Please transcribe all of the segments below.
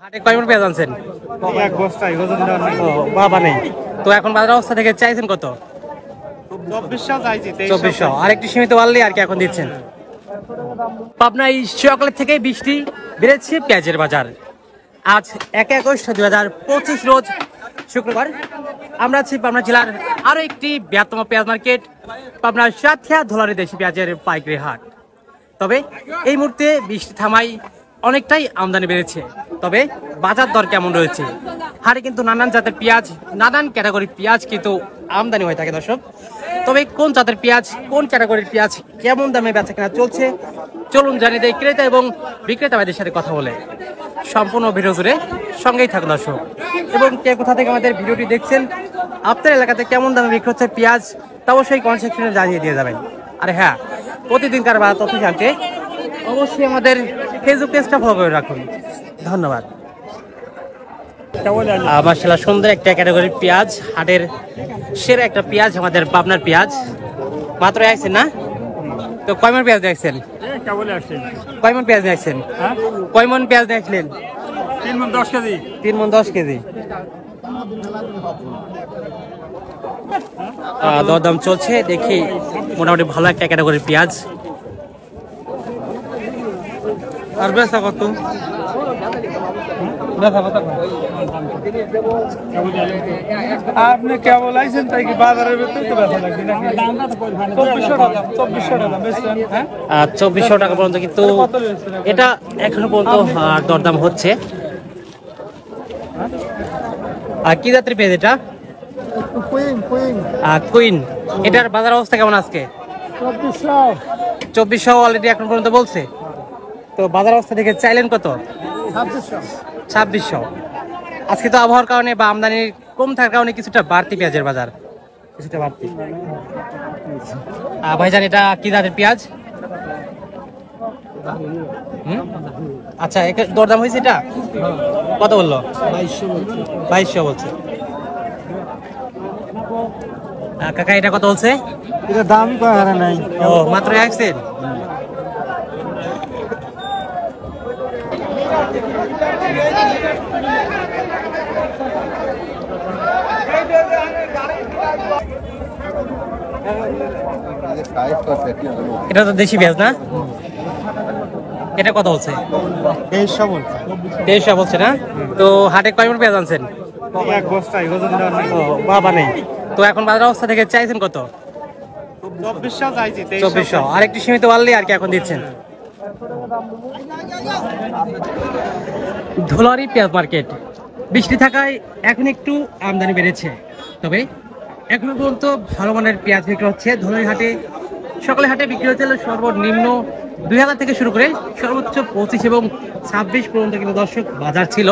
হাটে কয় মণ পেঁয়াজ আনছেন? এক বস্তায় ওজন দেওয়ার নাই। ও বাবা নেই। তো এখন বাজার অবস্থা থেকে চাইছেন কত? 2400 চাইছি, 2400। আর একটু সীমিত বাড়লে আর কি এখন দিচ্ছেন। পাবনায় সকালের থেকে বৃষ্টি বেড়েছে পেঁয়াজের বাজার। আজ 1 আগস্ট 2025 রোজ শুক্রবার। আমরা আছি পাবনা জেলার আরো একটি বৃহত্তম পেঁয়াজ মার্কেট, পাবনার সাতক্ষীরা ধোলারি দেশি পেঁয়াজের পাইকারি হাট। তবে এই মুহূর্তে বৃষ্টি থামাই অনেকটাই আমদানি বেড়েছে। তবে বাজার দর কেমন রয়েছে? হাটে কিন্তু নানান জাতের পেঁয়াজ, নানান ক্যাটাগরির পেঁয়াজ কিন্তু আমদানি হয়ে থাকে দর্শক। তবে কোন জাতের পেঁয়াজ, কোন ক্যাটাগরির পেঁয়াজ কেমন দামে বেচা কেনা চলছে, চলুন জানিয়ে দেয় ক্রেতা এবং বিক্রেতা ভাইদের সাথে কথা বলে। সম্পূর্ণ ভিডিও জুড়ে সঙ্গেই থাকুন দর্শক। এবং কে কোথা থেকে আমাদের ভিডিওটি দেখছেন, আপনার এলাকাতে কেমন দামে বিক্রি হচ্ছে পেঁয়াজ, তা অবশ্যই কমেন্ট সেকশনে জানিয়ে দিয়ে যাবেন। আর হ্যাঁ, প্রতিদিনকার বাজার তথ্য জানতে অবশ্যই আমাদের ফেসবুক পেজটা ফলো করে রাখুন। ধন্যবাদ। মাশাআল্লাহ, সুন্দর একটা ক্যাটাগরির পেঁয়াজ, হাটের সেরা একটা পেঁয়াজ, আমাদের পাবনার পেঁয়াজ। মাত্র আসছেন না? তো কয় মণ পেঁয়াজ দেখছেন? কয় মণ পেঁয়াজ দেখছেন? কয় মণ পেঁয়াজ দেখলেন? 3 মণ 10 কেজি। 3 মণ 10 কেজি। দরদাম চলছে, দেখি মোটামুটি ভালো একটা ক্যাটাগরির পেঁয়াজ। আর বেচা কত? আপনি কেবল আইছেন তাই কি বাজারের ভেতরে তো বেচা লাগবে নাকি? 2400 টাকা। 2400 টাকা বেচছেন? হ্যাঁ, 2400 টাকা পর্যন্ত, কিন্তু এটা এখনো পর্যন্ত দরদাম হচ্ছে। আর কি জাতের পেঁয়াজ এটা? কুইন। এটার বাজার অবস্থা কেমন আজকে? 2400 অলরেডি এখন পর্যন্ত বলছে। তো বাজার অবস্থা থেকে চাইলেন কত? 2600। আজকে তো আবহাওয়ার কারণে বা আমদানির কম থাকার কারণে কিছুটা বাড়তি পেঁয়াজের বাজার, কিছুটা বাড়তি। ভাইজান, এটা কি জাতের পেঁয়াজ? আচ্ছা, দরদাম হয়েছে এটা কত বললো? 2200 বলছে। কাকা, এটা কত বলছে? এটা দাম কয় হারে নাই। ও, মাত্র আসছেন। এটা তো দেশি পেঁয়াজ না? এটা কত বলছে? 2300 বলছে। 2300 বলছে না? তো হাটে কয় মণ পেঁয়াজ আনছেন? এক বস্তায় ওজন দেওয়ার নাই। ও বাবা নেই। তো এখন বাজার অবস্থা থেকে চাইছেন কত? 2400 চাইছি, 2400। আর একটু সীমিত বাড়লে আর কি এখন দিচ্ছেন। ধোলারি পেঁয়াজ মার্কেট, বৃষ্টি থাকায় এখন একটু আমদানি বেড়েছে। তবে এখনো পর্যন্ত ভালো মানের পেঁয়াজ বিক্রি হচ্ছে ধোলারি হাটে। সকালে হাটে বিক্রি হচ্ছে সর্বনিম্ন 2000 থেকে শুরু করে সর্বোচ্চ 25 এবং 26 পর্যন্ত কিন্তু দর্শক বাজার ছিল,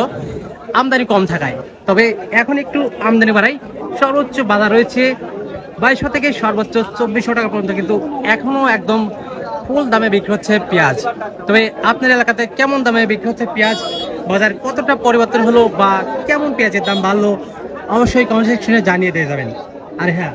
আমদানি কম থাকায়। তবে এখন একটু আমদানি বাড়ায়, সর্বোচ্চ বাজার রয়েছে 2200 থেকে সর্বোচ্চ 2400 টাকা পর্যন্ত, কিন্তু এখনো একদম ফুল দামে বিক্রি হচ্ছে পেঁয়াজ। তবে আপনার এলাকাতে কেমন দামে বিক্রি হচ্ছে পেঁয়াজ, বাজার কতটা পরিবর্তন হলো বা কেমন পেঁয়াজের দাম বাড়লো, অবশ্যই কমেন্ট সেকশনে জানিয়ে দিয়ে যাবেন। আর হ্যাঁ,